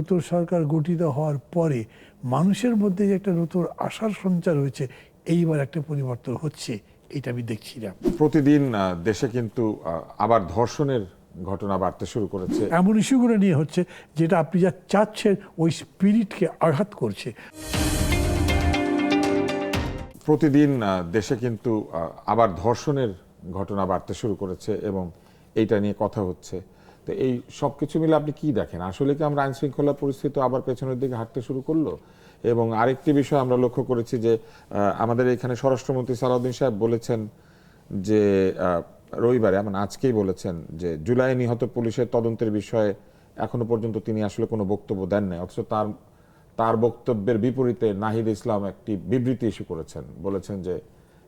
নতুন সরকার গঠিত হওয়ার পরে মানুষের মধ্যে যে একটা নতুন আশার সঞ্চার হয়েছে, এইবার একটা পরিবর্তন হচ্ছে, এটা আমি দেখছি না। প্রতিদিন দেশে কিন্তু আবার ধর্ষণের ঘটনা বাড়তে শুরু করেছে। এমন ইস্যুগুলো নিয়ে হচ্ছে যেটা আপনি যা চাচ্ছেন ওই স্পিরিটকে আঘাত করছে। প্রতিদিন দেশে কিন্তু আবার ধর্ষণের ঘটনা বাড়তে শুরু করেছে এবং এইটা নিয়ে কথা হচ্ছে। তো এই সব কিছু মিলে আপনি কি দেখেন? আসলে কি আমরা আইন শৃঙ্খলা পরিস্থিতি আবার পেছনের দিকে হাঁটতে শুরু করলো? এবং আরেকটি বিষয় আমরা লক্ষ্য করেছি যে আমাদের এখানে স্বরাষ্ট্রমন্ত্রী সালাউদ্দিন সাহেব বলেছেন যে রবিবারে, মানে আজকেই বলেছেন যে জুলাই নিহত পুলিশের তদন্তের বিষয়ে এখনো পর্যন্ত তিনি আসলে কোনো বক্তব্য দেন নাই। অথচ তার বক্তব্যের বিপরীতে নাহিদ ইসলাম একটি বিবৃতি ইস্যু করেছেন, বলেছেন যে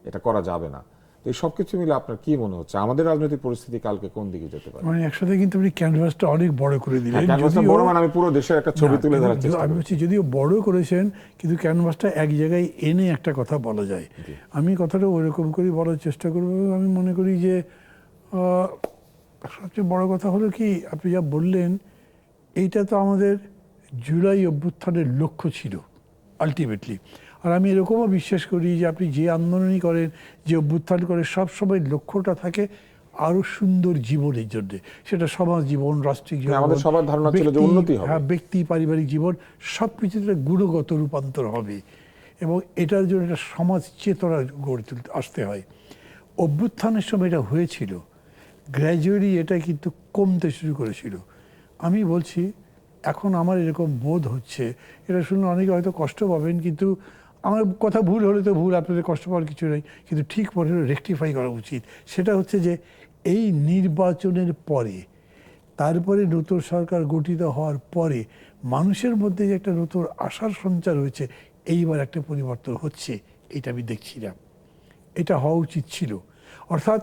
এটা করা যাবে না। তো এই সবকিছু মিলে আপনার কি মনে হচ্ছে আমাদের রাজনৈতিক পরিস্থিতি কালকে কোন দিকে যেতে পারে? মানে একসাথে কিন্তু আপনি ক্যানভাসটা অনেক বড় করে দিলেন। ক্যানভাসটা বড় মানে আমি পুরো দেশের একটা ছবি তুলে ধরার চেষ্টা আমি বলছি যদিও বড় করেছেন, কিন্তু ক্যানভাসটা এক জায়গায় এনে একটা কথা বলা যায়। আমি কথাটা ওইরকম করেই বলার চেষ্টা করবো। আমি মনে করি যে সবচেয়ে বড় কথা হলো কি, আপনি যা বললেন এইটা তো আমাদের জুলাই অভ্যুত্থানের লক্ষ্য ছিল আলটিমেটলি। আর আমি এরকমও বিশ্বাস করি যে আপনি যে আন্দোলনই করেন, যে অভ্যুত্থান করে, সবসময় লক্ষ্যটা থাকে আরো সুন্দর জীবনের জন্য। সেটা সমাজ জীবন, রাষ্ট্রিক জীবন, আমাদের সবার ধারণা ছিল যে উন্নতি হবে। হ্যাঁ, ব্যক্তি পারিবারিক জীবন সব কিছুতে গুণগত রূপান্তর হবে এবং এটার জন্য একটা সমাজ চেতনা গড়ে তুলতে আসতে হয়। অভ্যুত্থানের সময় এটা হয়েছিল, গ্র্যাজুয়ালি এটা কিন্তু কমতে শুরু করেছিল। আমি বলছি এখন আমার এরকম বোধ হচ্ছে, এটা শুনে অনেকে হয়তো কষ্ট পাবেন, কিন্তু আমার কথা ভুল হলে তো ভুল, আপনাদের কষ্ট পাওয়ার কিছু নেই, কিন্তু ঠিক মনে হলে রেকটিফাই করা উচিত। সেটা হচ্ছে যে এই নির্বাচনের পরে, তারপরে নতুন সরকার গঠিত হওয়ার পরে মানুষের মধ্যে যে একটা নতুন আশার সঞ্চার হয়েছে, এইবার একটা পরিবর্তন হচ্ছে, এটা আমি দেখছি না। এটা হওয়া উচিত ছিল। অর্থাৎ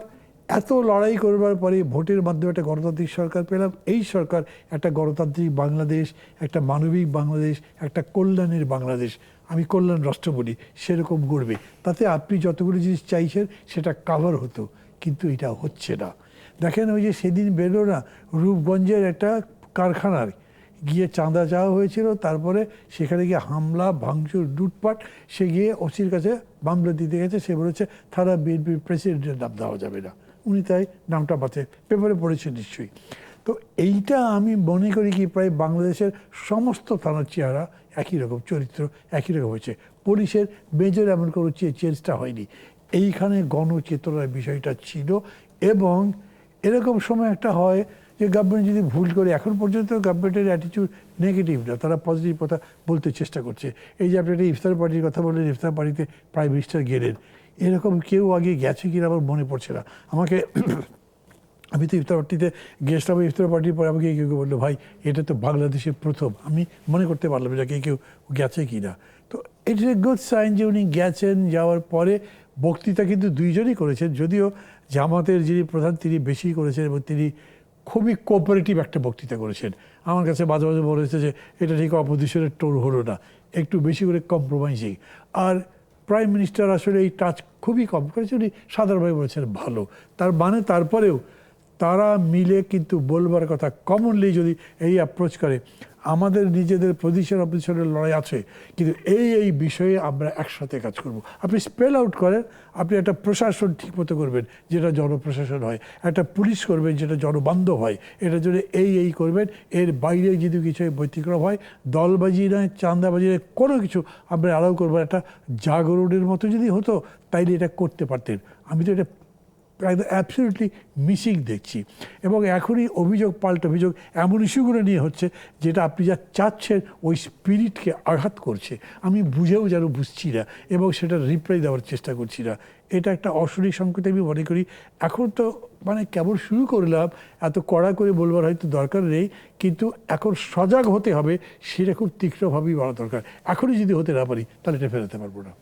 এত লড়াই করবার পরে ভোটের মাধ্যমে একটা গণতান্ত্রিক সরকার পেলাম। এই সরকার একটা গণতান্ত্রিক বাংলাদেশ, একটা মানবিক বাংলাদেশ, একটা কল্যাণের বাংলাদেশ, আমি কল্যাণ রাষ্ট্র বলি, সেরকম গড়বে। তাতে আপনি যতগুলো জিনিস চাইছেন সেটা কাভার হতো, কিন্তু এটা হচ্ছে না। দেখেন ওই যে সেদিন বেরো না, রূপগঞ্জের একটা কারখানার গিয়ে চাঁদা চাওয়া হয়েছিল, তারপরে সেখানে গিয়ে হামলা, ভাঙচুর, লুটপাট। সে গিয়ে ওসির কাছে মামলা দিতে গেছে, সে বলেছে থানা বিএনপির প্রেসিডেন্টের নাম দেওয়া যাবে না। উনি তাই নামটা বাতিল, পেপারে পড়েছেন নিশ্চয়ই। তো এইটা আমি মনে করি কি প্রায় বাংলাদেশের সমস্ত থানার চেহারা একই রকম, চরিত্র একই রকম হয়েছে। পুলিশের মেজর এমন কোনো চেঞ্জটা হয়নি। এইখানে গণচেতনার বিষয়টা ছিল। এবং এরকম সময় একটা হয় যে গভর্নমেন্ট যদি ভুল করে, এখন পর্যন্ত গভর্নমেন্টের অ্যাটিটিউড নেগেটিভ না, তারা পজিটিভ কথা বলতে চেষ্টা করছে। এই যে আপনি একটা ইফতার পার্টির কথা বললেন, ইফতার পার্টিতে প্রাইম মিনিস্টার গেলেন, এরকম কেউ আগে গেছে কিনা আমার মনে পড়ছে না। আমাকে আমি তো ইফতার পার্টিতে গেছিলাম, ইফতার পার্টির পরে আমাকে কেউ কেউ বললো, ভাই এটা তো বাংলাদেশের প্রথম। আমি মনে করতে পারলাম না কেউ গেছে কি না। তো ইটস এ গুড সাইন যে উনি গেছেন। যাওয়ার পরে বক্তৃতা কিন্তু দুইজনই করেছেন, যদিও জামাতের যিনি প্রধান তিনি বেশি করেছেন এবং তিনি খুবই কোঅপারেটিভ একটা বক্তৃতা করেছেন। আমার কাছে মাঝে মাঝে মনে হচ্ছে যে এটা ঠিক অপোজিশনের টোন হলো না, একটু বেশি করে কম্প্রোমাইজিং। আর প্রাইম মিনিস্টার আসলে এই টাচ খুবই কম করেছে, উনি সাধারণভাবে বলেছেন ভালো। তার মানে তারপরেও তারা মিলে কিন্তু বলবার কথা, কমনলি যদি এই অ্যাপ্রোচ করে, আমাদের নিজেদের অপোজিশনের লড়াই আছে, কিন্তু এই বিষয়ে আমরা একসাথে কাজ করব। আপনি স্পেল আউট করেন, আপনি একটা প্রশাসন ঠিকমতো করবেন যেটা জনপ্রশাসন হয়, একটা পুলিশ করবেন যেটা জনবান্ধব হয়, এটার জন্য এই করবেন। এর বাইরে যদি কিছু ব্যতিক্রম হয়, দলবাজি নয়, চাঁদাবাজি নয়, কোনো কিছু আমরা অ্যালাউ করবো। একটা জাগরণের মতো যদি হতো তাইলে এটা করতে পারতেন। আমি তো এটা একদম অ্যাবসলিউটলি মিসিং দেখছি। এবং এখনই অভিযোগ পাল্টা অভিযোগ এমন ইস্যুগুলো নিয়ে হচ্ছে যেটা আপনি যা চাচ্ছেন ওই স্পিরিটকে আঘাত করছে। আমি বুঝেও যেন বুঝছি না এবং সেটা রিপ্লাই দেওয়ার চেষ্টা করছি না। এটা একটা অশনি সংকেত আমি মনে করি। এখন তো মানে কেমন শুরু করলাম, এত কড়া করে বলবার হয়তো দরকার নেই, কিন্তু এখন সজাগ হতে হবে, সেটা খুব তীক্ষ্ণভাবেই বলা দরকার। এখনই যদি হতে না পারি তাহলে এটা ফেরাতে পারবো না।